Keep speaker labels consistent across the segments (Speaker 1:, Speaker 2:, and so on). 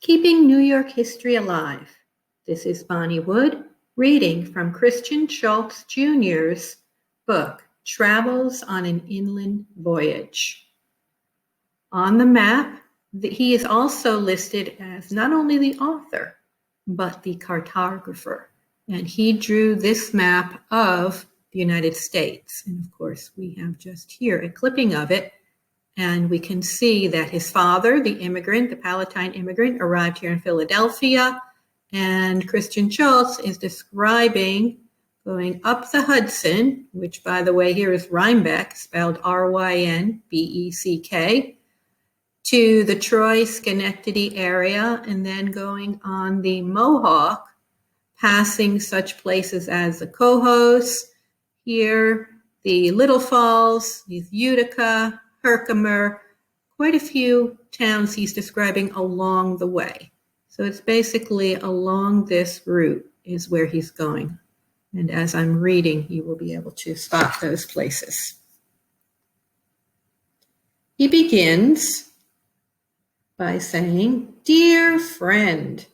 Speaker 1: Keeping New York History Alive. This is Bonnie Wood, reading from Christian Schultz Jr.'s book, Travels on an Inland Voyage. On the map, he is also listed as not only the author, but the cartographer. And he drew this map of the United States. And of course, we have just here a clipping of it. And we can see that his father, the immigrant, the Palatine immigrant, arrived here in Philadelphia. And Christian Schultz is describing going up the Hudson, which, by the way, here is Rhinebeck, spelled Rynbeck, to the Troy, Schenectady area, and then going on the Mohawk, passing such places as the Cohoes, here, the Little Falls, Utica, Herkimer, quite a few towns he's describing along the way. So it's basically along this route is where he's going. And as I'm reading, you will be able to spot those places. He begins by saying, "Dear friend,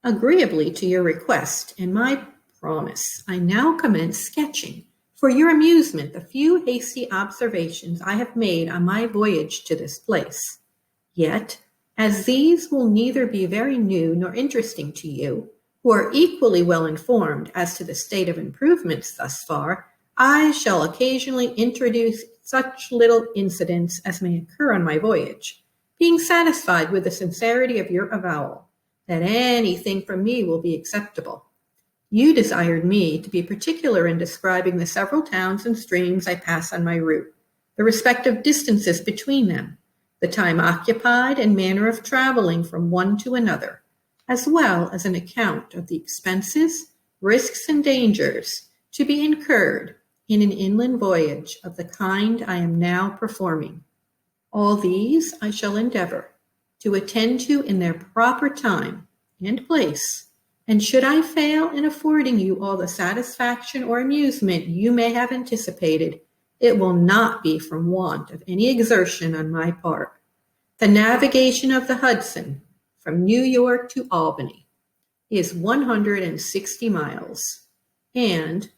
Speaker 1: agreeably to your request and my promise, I now commence sketching for your amusement the few hasty observations I have made on my voyage to this place. Yet, as these will neither be very new nor interesting to you, who are equally well informed as to the state of improvements thus far, I shall occasionally introduce such little incidents as may occur on my voyage, being satisfied with the sincerity of your avowal, that anything from me will be acceptable. You desired me to be particular in describing the several towns and streams I pass on my route, the respective distances between them, the time occupied and manner of traveling from one to another, as well as an account of the expenses, risks, and dangers to be incurred in an inland voyage of the kind I am now performing. All these I shall endeavor to attend to in their proper time and place, and should I fail in affording you all the satisfaction or amusement you may have anticipated, it will not be from want of any exertion on my part. The navigation of the Hudson from New York to Albany is 160 miles, and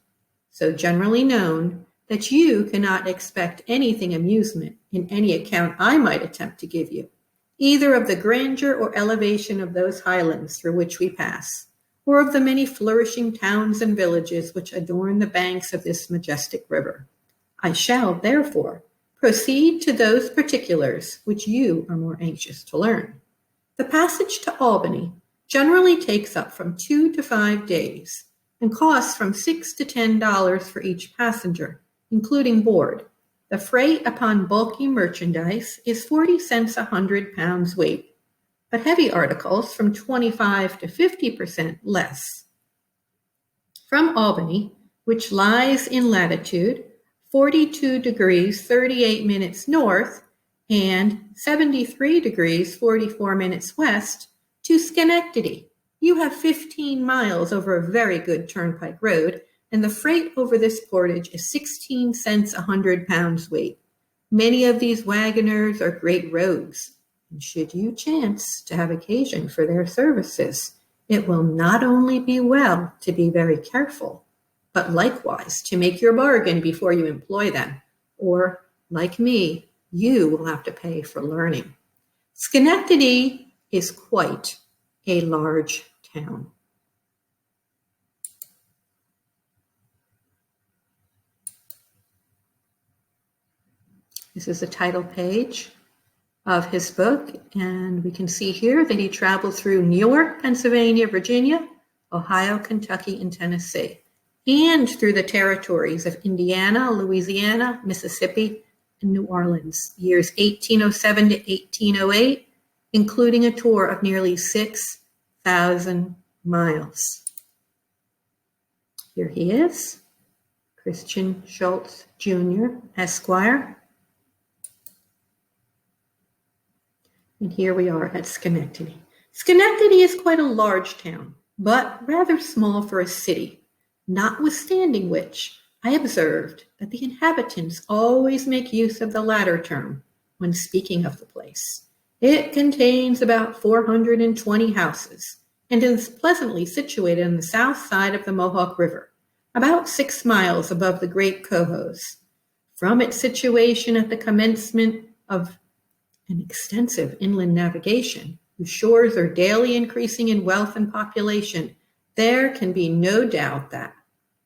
Speaker 1: so generally known that you cannot expect anything amusement in any account I might attempt to give you, either of the grandeur or elevation of those highlands through which we pass, or of the many flourishing towns and villages which adorn the banks of this majestic river. I shall, therefore, proceed to those particulars which you are more anxious to learn. The passage to Albany generally takes up from 2 to 5 days, and costs from $6 to $10 for each passenger, including board. The freight upon bulky merchandise is 40 cents a 100 pounds weight, but heavy articles from 25 to 50% less. From Albany, which lies in latitude 42 degrees 38 minutes north and 73 degrees 44 minutes west, to Schenectady, you have 15 miles over a very good turnpike road, and the freight over this portage is 16 cents a 100 pounds weight. Many of these wagoners are great rogues, and should you chance to have occasion for their services, it will not only be well to be very careful, but likewise to make your bargain before you employ them, or, like me, you will have to pay for learning. Schenectady is quite a large town. This is the title page of his book, and we can see here that he traveled through New York, Pennsylvania, Virginia, Ohio, Kentucky, and Tennessee, and through the territories of Indiana, Louisiana, Mississippi, and New Orleans, years 1807 to 1808, including a tour of nearly 6,000 miles. Here he is, Christian Schultz, Jr., Esquire. And here we are at Schenectady. Schenectady is quite a large town, but rather small for a city, notwithstanding which I observed that the inhabitants always make use of the latter term when speaking of the place. It contains about 420 houses and is pleasantly situated on the south side of the Mohawk River, about 6 miles above the Great Cohoes. From its situation at the commencement of an extensive inland navigation, whose shores are daily increasing in wealth and population, there can be no doubt that,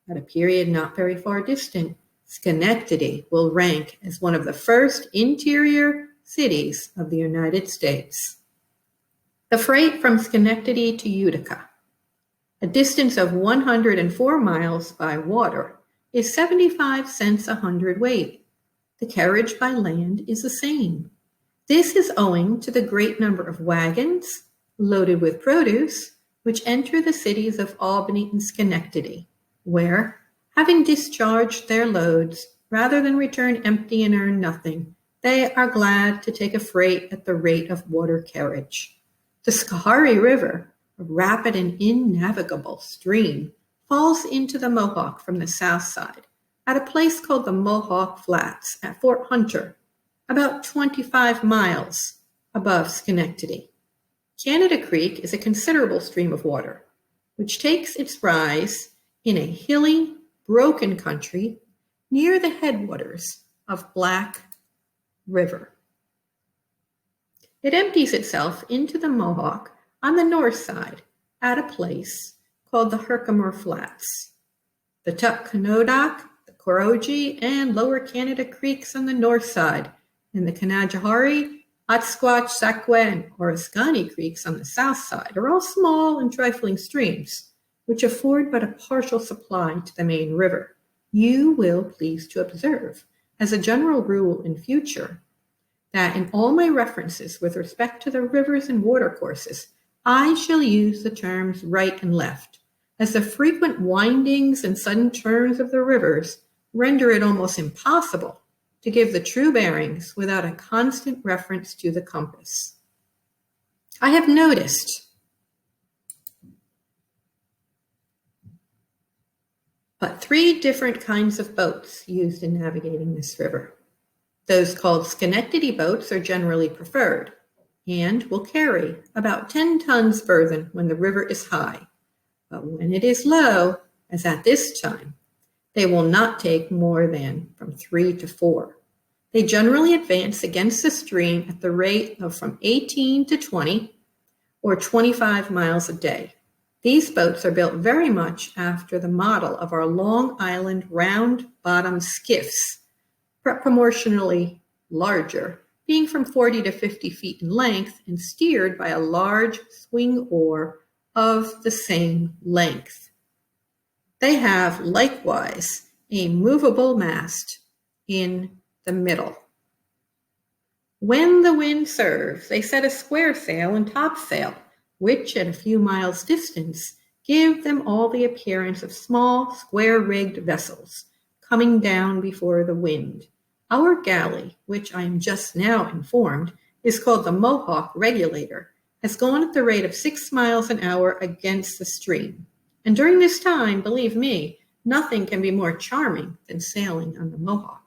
Speaker 1: at a period not very far distant, Schenectady will rank as one of the first interior cities of the United States. The freight from Schenectady to Utica, a distance of 104 miles by water, is 75 cents a hundredweight. The carriage by land is the same. This is owing to the great number of wagons loaded with produce which enter the cities of Albany and Schenectady, where, having discharged their loads, rather than return empty and earn nothing, they are glad to take a freight at the rate of water carriage. The Schoharie River, a rapid and innavigable stream, falls into the Mohawk from the south side at a place called the Mohawk Flats at Fort Hunter, about 25 miles above Schenectady. Canada Creek is a considerable stream of water, which takes its rise in a hilly, broken country near the headwaters of Black River. It empties itself into the Mohawk on the north side at a place called the Herkimer Flats. The Tuckconnodoc, the Corogee, and Lower Canada Creeks on the north side, and the Canajahari, Otsquatch, Saquet, and Oriskany Creeks on the south side are all small and trifling streams, which afford but a partial supply to the main river. You will please to observe, as a general rule in future, that in all my references with respect to the rivers and watercourses, I shall use the terms right and left, as the frequent windings and sudden turns of the rivers render it almost impossible to give the true bearings without a constant reference to the compass. I have noticed but 3 different kinds of boats used in navigating this river. Those called Schenectady boats are generally preferred and will carry about 10 tons burthen when the river is high. But when it is low, as at this time, they will not take more than from 3 to 4. They generally advance against the stream at the rate of from 18 to 20 or 25 miles a day. These boats are built very much after the model of our Long Island round-bottomed skiffs, proportionally larger, being from 40 to 50 feet in length and steered by a large swing oar of the same length. They have likewise a movable mast in the middle. When the wind serves, they set a square sail and topsail, which at a few miles' distance give them all the appearance of small, square-rigged vessels coming down before the wind. Our galley, which I am just now informed is called the Mohawk Regulator, has gone at the rate of 6 miles an hour against the stream. And during this time, believe me, nothing can be more charming than sailing on the Mohawk.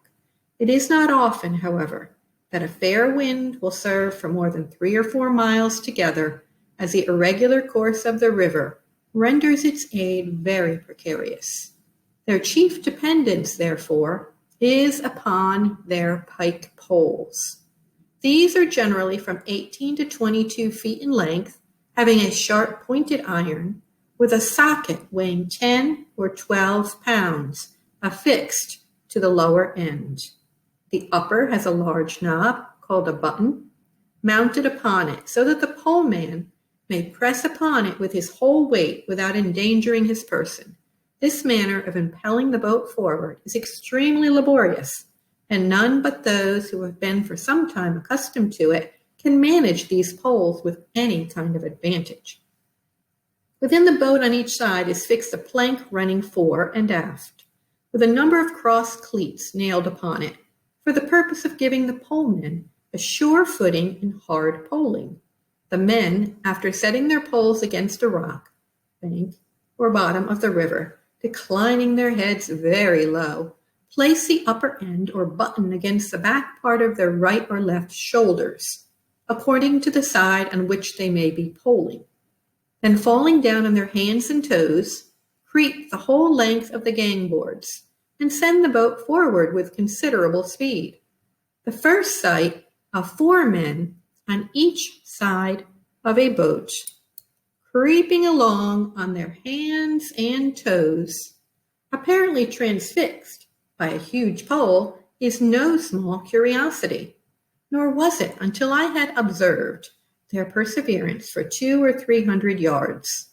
Speaker 1: It is not often, however, that a fair wind will serve for more than 3 or 4 miles together, as the irregular course of the river renders its aid very precarious. Their chief dependence, therefore, is upon their pike poles. These are generally from 18 to 22 feet in length, having a sharp pointed iron with a socket weighing 10 or 12 pounds affixed to the lower end. The upper has a large knob called a button mounted upon it so that the poleman may press upon it with his whole weight without endangering his person. This manner of impelling the boat forward is extremely laborious, and none but those who have been for some time accustomed to it can manage these poles with any kind of advantage. Within the boat on each side is fixed a plank running fore and aft, with a number of cross cleats nailed upon it, for the purpose of giving the polemen a sure footing in hard poling. The men, after setting their poles against a rock, bank, or bottom of the river, declining their heads very low, place the upper end or button against the back part of their right or left shoulders, according to the side on which they may be poling. Then falling down on their hands and toes, creep the whole length of the gangboards and send the boat forward with considerable speed. The first sight of 4 men on each side of a boat, creeping along on their hands and toes, apparently transfixed by a huge pole, is no small curiosity. Nor was it until I had observed their perseverance for 200 or 300 yards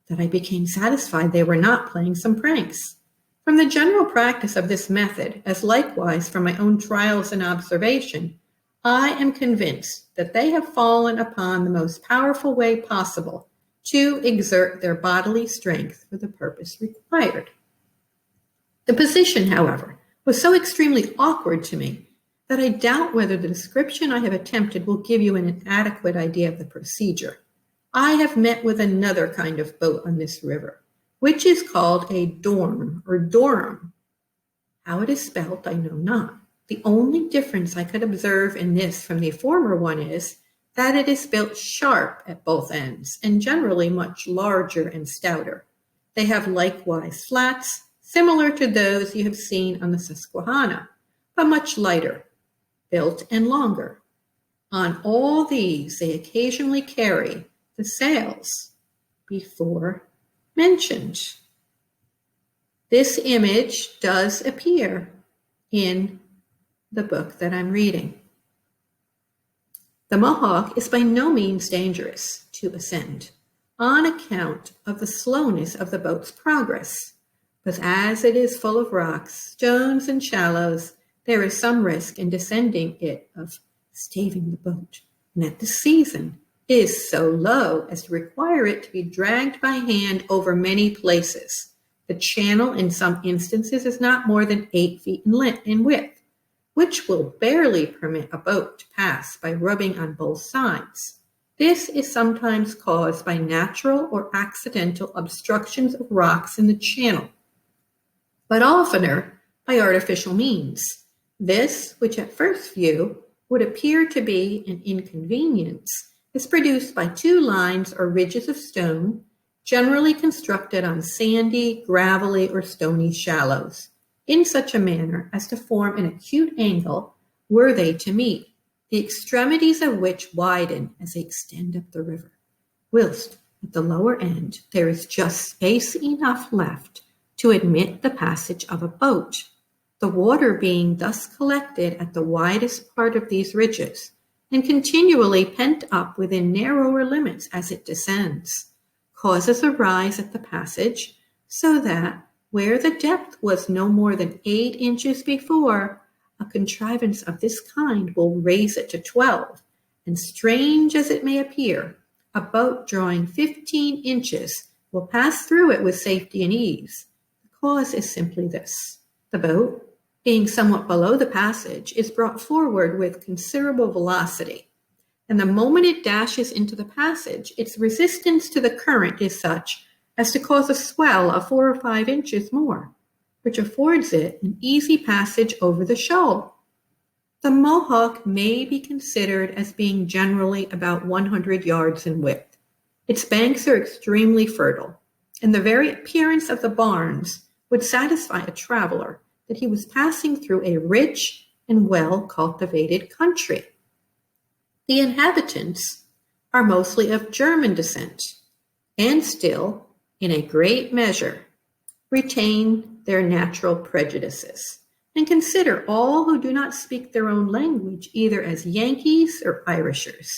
Speaker 1: that I became satisfied they were not playing some pranks. From the general practice of this method, as likewise from my own trials and observation, I am convinced that they have fallen upon the most powerful way possible to exert their bodily strength for the purpose required. The position, however, was so extremely awkward to me that I doubt whether the description I have attempted will give you an adequate idea of the procedure. I have met with another kind of boat on this river, which is called a dorm or dorum. How it is spelled, I know not. The only difference I could observe in this from the former one is that it is built sharp at both ends and generally much larger and stouter. They have likewise flats, similar to those you have seen on the Susquehanna, but much lighter, built and longer. On all these they occasionally carry the sails before mentioned. This image does appear in the book that I'm reading. The Mohawk is by no means dangerous to ascend on account of the slowness of the boat's progress, but as it is full of rocks, stones, and shallows, there is some risk in descending it of staving the boat, and at this season is so low as to require it to be dragged by hand over many places. The channel in some instances is not more than 8 feet in width, which will barely permit a boat to pass by rubbing on both sides. This is sometimes caused by natural or accidental obstructions of rocks in the channel, but oftener by artificial means. This, which at first view would appear to be an inconvenience, is produced by 2 lines or ridges of stone, generally constructed on sandy, gravelly, or stony shallows, in such a manner as to form an acute angle were they to meet, the extremities of which widen as they extend up the river, whilst at the lower end there is just space enough left to admit the passage of a boat, the water being thus collected at the widest part of these ridges and continually pent up within narrower limits as it descends, causes a rise at the passage, so that where the depth was no more than 8 inches before, a contrivance of this kind will raise it to 12, and strange as it may appear, a boat drawing 15 inches will pass through it with safety and ease. The cause is simply this: the boat, being somewhat below the passage, is brought forward with considerable velocity, and the moment it dashes into the passage, its resistance to the current is such as to cause a swell of 4 or 5 inches more, which affords it an easy passage over the shoal. The Mohawk may be considered as being generally about 100 yards in width. Its banks are extremely fertile, and the very appearance of the barns would satisfy a traveler that he was passing through a rich and well-cultivated country. The inhabitants are mostly of German descent, and still, in a great measure, retain their natural prejudices, and consider all who do not speak their own language either as Yankees or Irishers.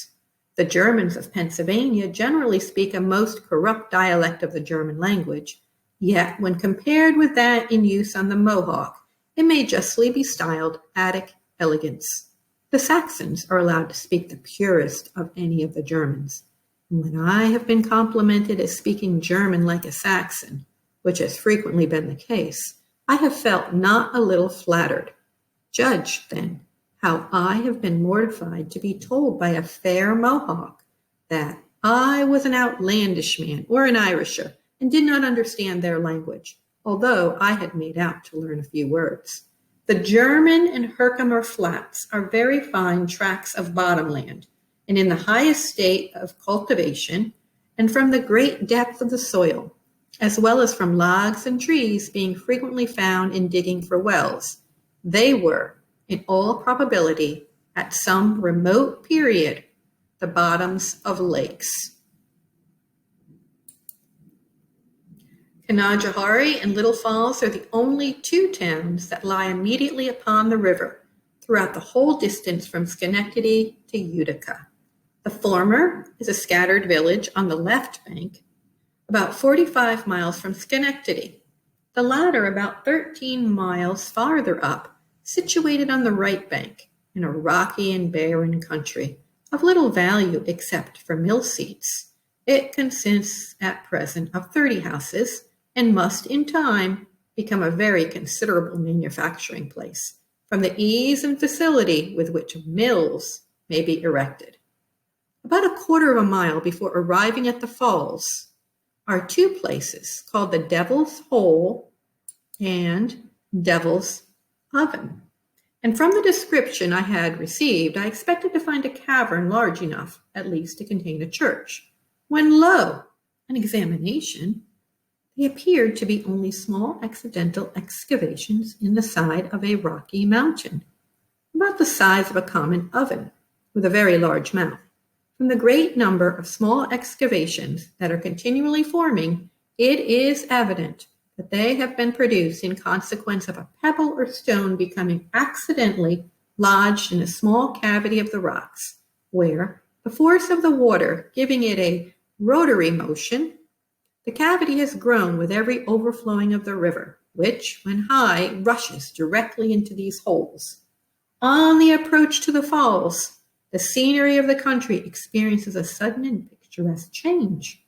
Speaker 1: The Germans of Pennsylvania generally speak a most corrupt dialect of the German language, yet when compared with that in use on the Mohawk, it may justly be styled Attic elegance. The Saxons are allowed to speak the purest of any of the Germans. And when I have been complimented as speaking German like a Saxon, which has frequently been the case, I have felt not a little flattered. Judge, then, how I have been mortified to be told by a fair Mohawk that I was an outlandish man or an Irisher and did not understand their language, although I had made out to learn a few words. The German and Herkimer Flats are very fine tracts of bottomland, and in the highest state of cultivation, and from the great depth of the soil, as well as from logs and trees being frequently found in digging for wells. They were, in all probability, at some remote period, the bottoms of lakes. Canajoharie and Little Falls are the only two towns that lie immediately upon the river throughout the whole distance from Schenectady to Utica. The former is a scattered village on the left bank, about 45 miles from Schenectady. The latter about 13 miles farther up, situated on the right bank, in a rocky and barren country, of little value except for mill seats. It consists at present of 30 houses, and must in time become a very considerable manufacturing place, from the ease and facility with which mills may be erected. About a quarter of a mile before arriving at the falls are two places called the Devil's Hole and Devil's Oven. And from the description I had received, I expected to find a cavern large enough, at least, to contain a church, when lo, an examination, they appeared to be only small accidental excavations in the side of a rocky mountain, about the size of a common oven, with a very large mouth. From the great number of small excavations that are continually forming, it is evident that they have been produced in consequence of a pebble or stone becoming accidentally lodged in a small cavity of the rocks, where, the force of the water giving it a rotary motion, the cavity has grown with every overflowing of the river, which, when high, rushes directly into these holes. On the approach to the falls, the scenery of the country experiences a sudden and picturesque change.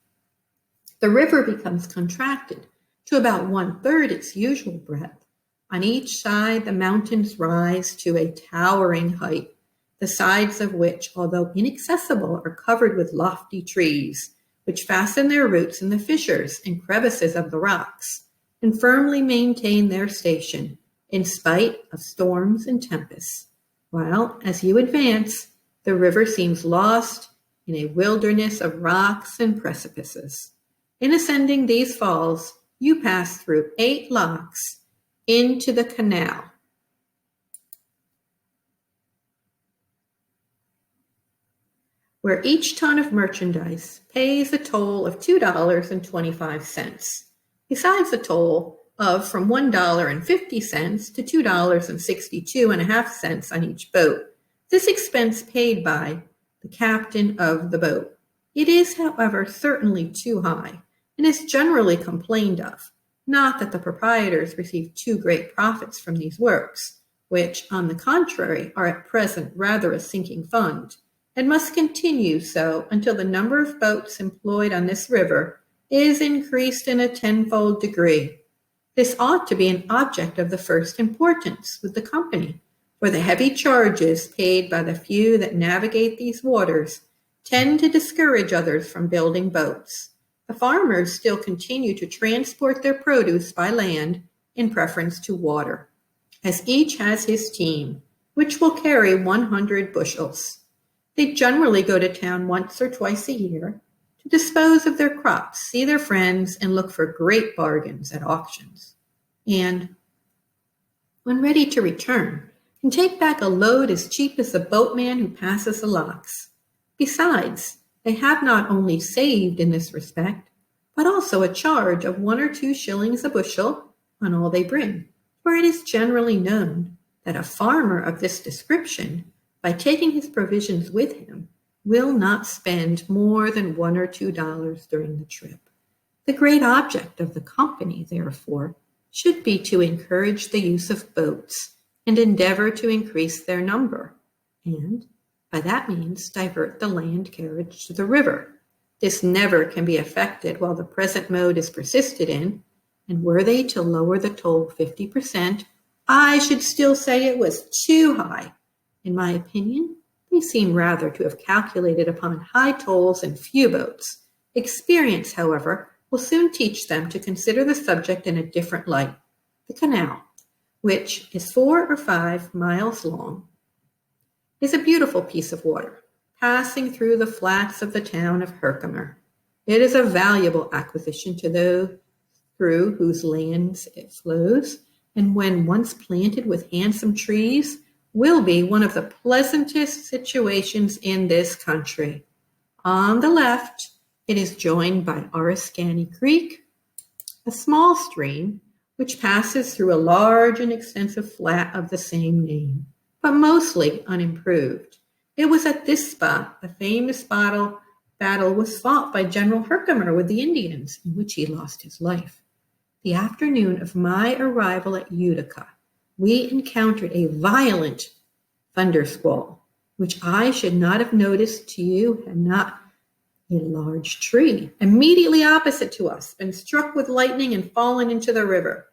Speaker 1: The river becomes contracted to about 1/3 its usual breadth. On each side, the mountains rise to a towering height, the sides of which, although inaccessible, are covered with lofty trees, which fasten their roots in the fissures and crevices of the rocks, and firmly maintain their station in spite of storms and tempests, while, as you advance, the river seems lost in a wilderness of rocks and precipices. In ascending these falls, you pass through 8 locks into the canal. Where each ton of merchandise pays a toll of $2.25, besides a toll of from $1.50 to $2.62.5 on each boat. This expense paid by the captain of the boat. It is, however, certainly too high, and is generally complained of. Not that the proprietors receive too great profits from these works, which, on the contrary, are at present rather a sinking fund, and must continue so until the number of boats employed on this river is increased in a 10-fold degree. This ought to be an object of the first importance with the company, for the heavy charges paid by the few that navigate these waters tend to discourage others from building boats. The farmers still continue to transport their produce by land in preference to water, as each has his team, which will carry 100 bushels. They generally go to town once or twice a year to dispose of their crops, see their friends, and look for great bargains at auctions. And when ready to return, can take back a load as cheap as the boatman who passes the locks. Besides, they have not only saved in this respect, but also a charge of 1 or 2 shillings a bushel on all they bring, for it is generally known that a farmer of this description, by taking his provisions with him, will not spend more than $1 or $2 during the trip. The great object of the company, therefore, should be to encourage the use of boats and endeavor to increase their number, and by that means divert the land carriage to the river. This never can be effected while the present mode is persisted in, and were they to lower the toll 50%, I should still say it was too high. In my opinion, they seem rather to have calculated upon high tolls and few boats. Experience, however, will soon teach them to consider the subject in a different light. The canal, which is 4 or 5 miles long, is a beautiful piece of water. passing through the flats of the town of Herkimer. It is a valuable acquisition to those through whose lands it flows, and when once planted with handsome trees, will be one of the pleasantest situations in this country. On the left, it is joined by Oriskany Creek, a small stream which passes through a large and extensive flat of the same name, but mostly unimproved. It was at this spot the famous battle was fought by General Herkimer with the Indians, in which he lost his life. The afternoon of my arrival at Utica, we encountered a violent thundersquall, which I should not have noticed to you had not a large tree immediately opposite to us been struck with lightning and fallen into the river,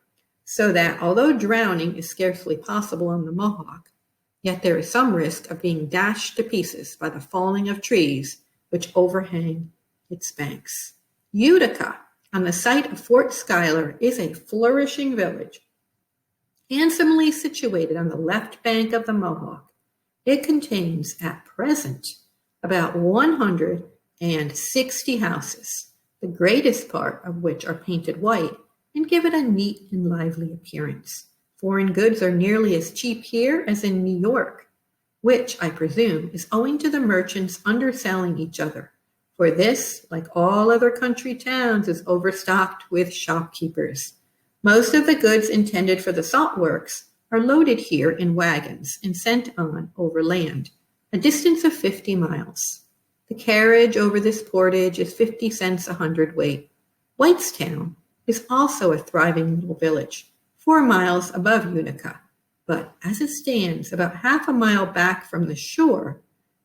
Speaker 1: so that although drowning is scarcely possible on the Mohawk, yet there is some risk of being dashed to pieces by the falling of trees which overhang its banks. Utica, on the site of Fort Schuyler, is a flourishing village, handsomely situated on the left bank of the Mohawk. It contains, at present, about 160 houses, the greatest part of which are painted white and give it a neat and lively appearance. Foreign goods are nearly as cheap here as in New York, which, I presume, is owing to the merchants underselling each other. For this, like all other country towns, is overstocked with shopkeepers. Most of the goods intended for the salt works are loaded here in wagons and sent on overland, a distance of 50 miles. The carriage over this portage is 50 cents a hundredweight. Whitestown is also a thriving little village, 4 miles above Utica, but as it stands about half a mile back from the shore,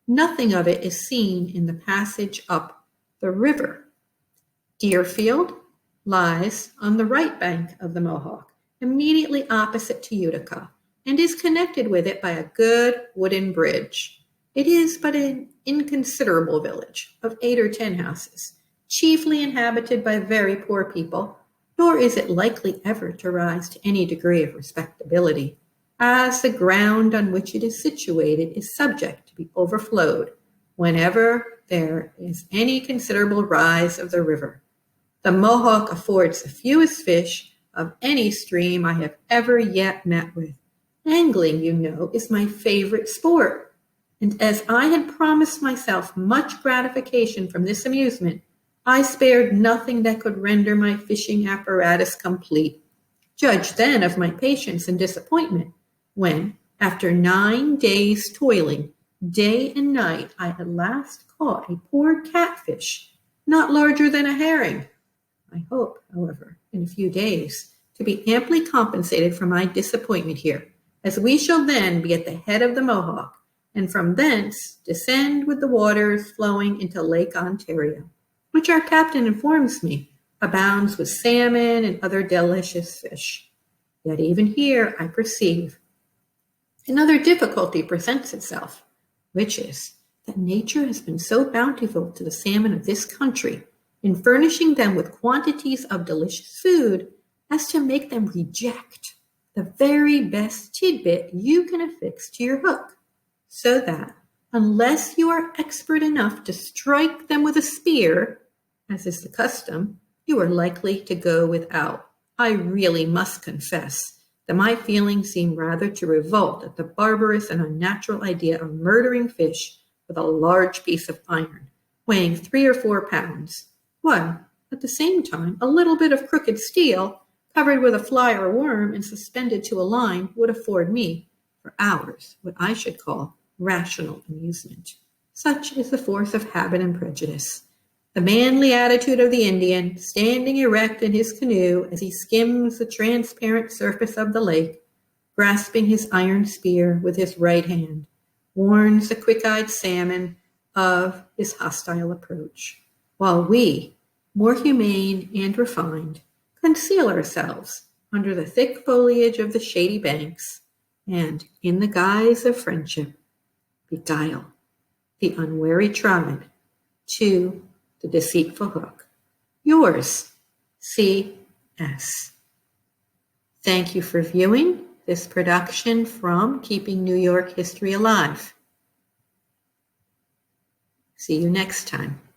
Speaker 1: nothing of it is seen in the passage up the river. Deerfield lies on the right bank of the Mohawk, immediately opposite to Utica, and is connected with it by a good wooden bridge. It is but an inconsiderable village of 8 or 10 houses, chiefly inhabited by very poor people, nor is it likely ever to rise to any degree of respectability, as the ground on which it is situated is subject to be overflowed whenever there is any considerable rise of the river. The Mohawk affords the fewest fish of any stream I have ever yet met with. Angling, you know, is my favorite sport, and as I had promised myself much gratification from this amusement, I spared nothing that could render my fishing apparatus complete. Judge then of my patience and disappointment when, after 9 days toiling, day and night, I at last caught a poor catfish, not larger than a herring. I hope, however, in a few days, to be amply compensated for my disappointment here, as we shall then be at the head of the Mohawk, and from thence descend with the waters flowing into Lake Ontario, which our captain informs me abounds with salmon and other delicious fish. Yet even here I perceive another difficulty presents itself, which is that nature has been so bountiful to the salmon of this country in furnishing them with quantities of delicious food as to make them reject the very best tidbit you can affix to your hook, so that unless you are expert enough to strike them with a spear, as is the custom, you are likely to go without. I really must confess that my feelings seem rather to revolt at the barbarous and unnatural idea of murdering fish with a large piece of iron, weighing 3 or 4 pounds, while, at the same time, a little bit of crooked steel, covered with a fly or worm and suspended to a line, would afford me, for hours, what I should call rational amusement. Such is the force of habit and prejudice. The manly attitude of the Indian, standing erect in his canoe as he skims the transparent surface of the lake, grasping his iron spear with his right hand, warns the quick-eyed salmon of his hostile approach, while we, more humane and refined, conceal ourselves under the thick foliage of the shady banks, and, in the guise of friendship, beguile the unwary tribe to the deceitful hook. Yours, C.S. Thank you for viewing this production from Keeping New York History Alive. See you next time.